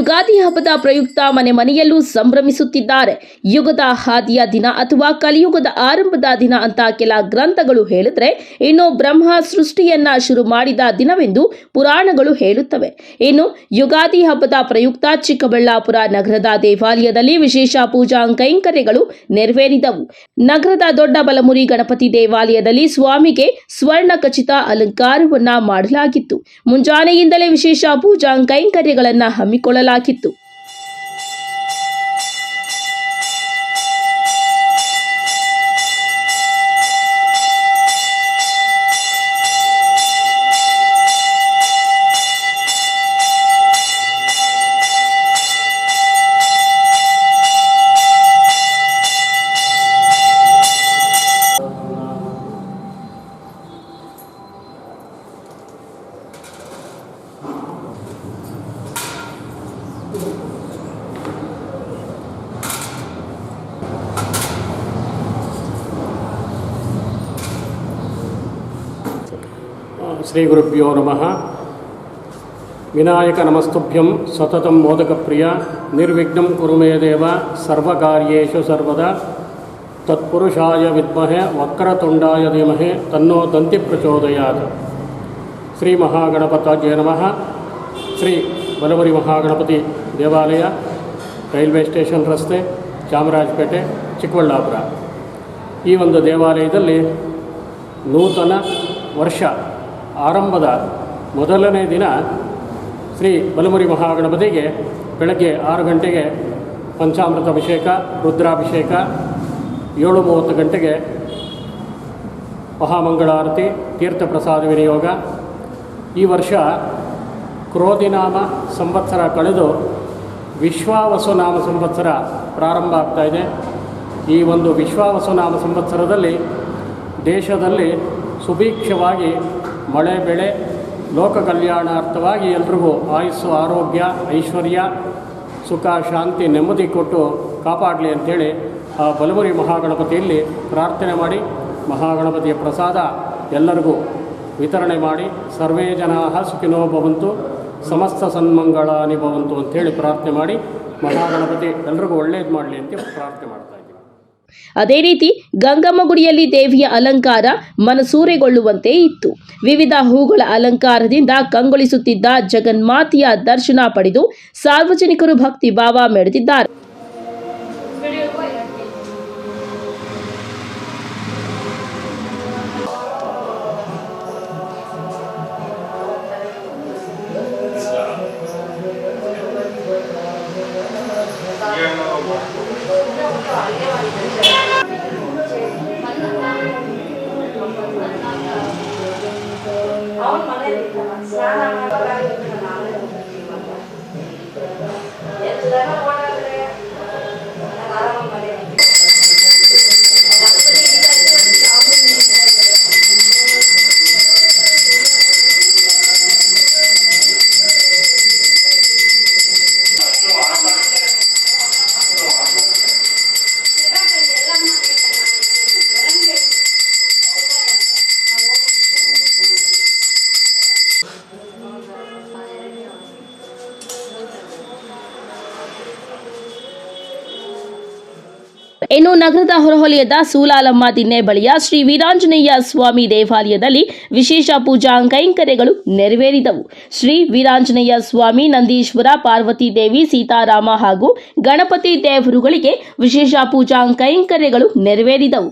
ಯುಗಾದಿ ಹಬ್ಬದ ಪ್ರಯುಕ್ತ ಮನೆ ಮನೆಯಲ್ಲೂ ಸಂಭ್ರಮಿಸುತ್ತಿದ್ದಾರೆ. ಯುಗದ ಹಾದಿಯ ದಿನ ಅಥವಾ ಕಲಿಯುಗದ ಆರಂಭದ ದಿನ ಅಂತ ಕೆಲ ಗ್ರಂಥಗಳು ಹೇಳಿದ್ರೆ, ಇನ್ನು ಬ್ರಹ್ಮ ಸೃಷ್ಟಿಯನ್ನ ಶುರು ಮಾಡಿದ ದಿನವೆಂದು ಪುರಾಣಗಳು ಹೇಳುತ್ತವೆ. ಇನ್ನು ಯುಗಾದಿ ಹಬ್ಬದ ಪ್ರಯುಕ್ತ ಚಿಕ್ಕಬಳ್ಳಾಪುರ ನಗರದ ದೇವಾಲಯದಲ್ಲಿ ವಿಶೇಷ ಪೂಜಾ ಕೈಂಕರ್ಯಗಳು ನೆರವೇರಿದವು. ನಗರದ ದೊಡ್ಡ ಬಲಮುರಿ ಗಣಪತಿ ದೇವಾಲಯದಲ್ಲಿ ಸ್ವಾಮಿಗೆ ಸ್ವರ್ಣ ಖಚಿತ ಅಲಂಕಾರವನ್ನ ಮಾಡಲಾಗಿತ್ತು. ಮುಂಜಾನೆಯಿಂದಲೇ ವಿಶೇಷ ಪೂಜಾ ಕೈಂಕರ್ಯಗಳನ್ನು ಹಮ್ಮಿಕೊಳ್ಳಲಾಗಿತ್ತು. ಶ್ರೀ ಗುರುಭ್ಯೋ ನಮಃ. ವಿನಾಯಕ ನಮಸ್ತುಭ್ಯಂ ಸತತಂ ಮೋದಕ ಪ್ರಿಯ ನಿರ್ವಿಘ್ನಂ ಕುರು ಮೇ ದೇವ ಸರ್ವಕಾರ್ಯೇಷು ಸರ್ವದಾ ತತ್ಪುರುಷಾಯ ವಿದ್ಮಹೆ ವಕ್ರತುಂಡಾಯ ಧೀಮಹಿ ತನ್ನೋ ದಂತಿ ಪ್ರಚೋದಯಾತ್. ಶ್ರೀ ಮಹಾಗಣಪತಾಯ ನಮಃ. ಶ್ರೀ ಬಲಮುರಿ ಮಹಾಗಣಪತಿ ದೇವಾಲಯ, ರೈಲ್ವೆ ಸ್ಟೇಷನ್ ರಸ್ತೆ, ಚಾಮರಾಜಪೇಟೆ, ಚಿಕ್ಕಬಳ್ಳಾಪುರ. ಈ ಒಂದು ದೇವಾಲಯದಲ್ಲಿ ನೂತನ ವರ್ಷ ಆರಂಭದ ಮೊದಲನೇ ದಿನ ಶ್ರೀ ಬಲಮುರಿ ಮಹಾಗಣಪತಿಗೆ ಬೆಳಗ್ಗೆ 6 ಗಂಟೆಗೆ ಪಂಚಾಮೃತ ಅಭಿಷೇಕ, ರುದ್ರಾಭಿಷೇಕ, 7:30 ಗಂಟೆಗೆ ಮಹಾಮಂಗಳಾರತಿ, ತೀರ್ಥಪ್ರಸಾದ ವಿನಿಯೋಗ. ಈ ವರ್ಷ ಕ್ರೋಧಿನಾಮ ಸಂವತ್ಸರ ಕಳೆದು ವಿಶ್ವಾವಸುನಾಮ ಸಂವತ್ಸರ ಪ್ರಾರಂಭ ಆಗ್ತಾಯಿದೆ. ಈ ಒಂದು ವಿಶ್ವಾವಸುನಾಮ ಸಂವತ್ಸರದಲ್ಲಿ ದೇಶದಲ್ಲಿ ಸುಭಿಕ್ಷವಾಗಿ ಮಳೆ ಬೆಳೆ ಲೋಕ ಕಲ್ಯಾಣಾರ್ಥವಾಗಿ ಎಲ್ರಿಗೂ ಆಯುಸ್ಸು, ಆರೋಗ್ಯ, ಐಶ್ವರ್ಯ, ಸುಖ, ಶಾಂತಿ, ನೆಮ್ಮದಿ ಕೊಟ್ಟು ಕಾಪಾಡಲಿ ಅಂಥೇಳಿ ಆ ಬಲಮುರಿ ಮಹಾಗಣಪತಿಯಲ್ಲಿ ಪ್ರಾರ್ಥನೆ ಮಾಡಿ ಮಹಾಗಣಪತಿಯ ಪ್ರಸಾದ ಎಲ್ಲರಿಗೂ ವಿತರಣೆ ಮಾಡಿ ಸರ್ವೇ ಜನಾಃ ಸುಖಿನೋ ಭವಂತು ಸಮಸ್ತ ಸನ್ಮಂಗಳಾನಿ ಭವಂತು ಅಂಥೇಳಿ ಪ್ರಾರ್ಥನೆ ಮಾಡಿ ಮಹಾಗಣಪತಿ ಎಲ್ರಿಗೂ ಒಳ್ಳೇದು ಮಾಡಲಿ ಅಂತ ಪ್ರಾರ್ಥನೆ ಮಾಡ್ತಾರೆ. ಅದೇ ರೀತಿ ಗಂಗಮ್ಮ ಗುಡಿಯಲ್ಲಿ ದೇವಿಯ ಅಲಂಕಾರ ಮನಸೂರೆಗೊಳ್ಳುವಂತೆ ಇತ್ತು. ವಿವಿಧ ಹೂಗಳ ಅಲಂಕಾರದಿಂದ ಕಂಗೊಳಿಸುತ್ತಿದ್ದ ಜಗನ್ಮಾತೆಯ ದರ್ಶನ ಪಡೆದು ಸಾರ್ವಜನಿಕರು ಭಕ್ತಿ ಭಾವ ಮೆರೆದಿದ್ದಾರೆ. ಇನ್ನು ನಗರದ ಹೊರವಲಯದ ಸೂಲಾಲಮ್ಮ ದಿನ್ನೆ ಬಳಿಯ ಶ್ರೀ ವೀರಾಂಜನೇಯ ಸ್ವಾಮಿ ದೇವಾಲಯದಲ್ಲಿ ವಿಶೇಷ ಪೂಜಾ ಕೈಂಕರ್ಯಗಳು ನೆರವೇರಿದವು. ಶ್ರೀ ವೀರಾಂಜನೇಯ ಸ್ವಾಮಿ, ನಂದೀಶ್ವರ, ಪಾರ್ವತಿ ದೇವಿ, ಸೀತಾರಾಮ ಹಾಗೂ ಗಣಪತಿ ದೇವರುಗಳಿಗೆ ವಿಶೇಷ ಪೂಜಾ ಕೈಂಕರ್ಯಗಳು ನೆರವೇರಿದವು.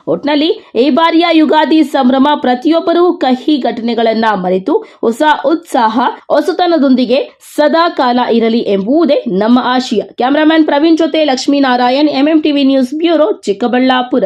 ಒಟ್ನಲ್ಲಿ ಈ ಬಾರಿಯ ಯುಗಾದಿ ಸಂಭ್ರಮ ಪ್ರತಿಯೊಬ್ಬರೂ ಕಹಿ ಘಟನೆಗಳನ್ನ ಮರೆತು ಹೊಸ ಉತ್ಸಾಹ ಹೊಸತನದೊಂದಿಗೆ ಸದಾ ಕಾಲ ಇರಲಿ ಎಂಬುದೇ ನಮ್ಮ ಆಶಯ. ಕ್ಯಾಮರಾಮನ್ ಪ್ರವೀಣ್ ಜೊತೆ Lakshminarayan, MMTV news bureau, Chikkaballapur.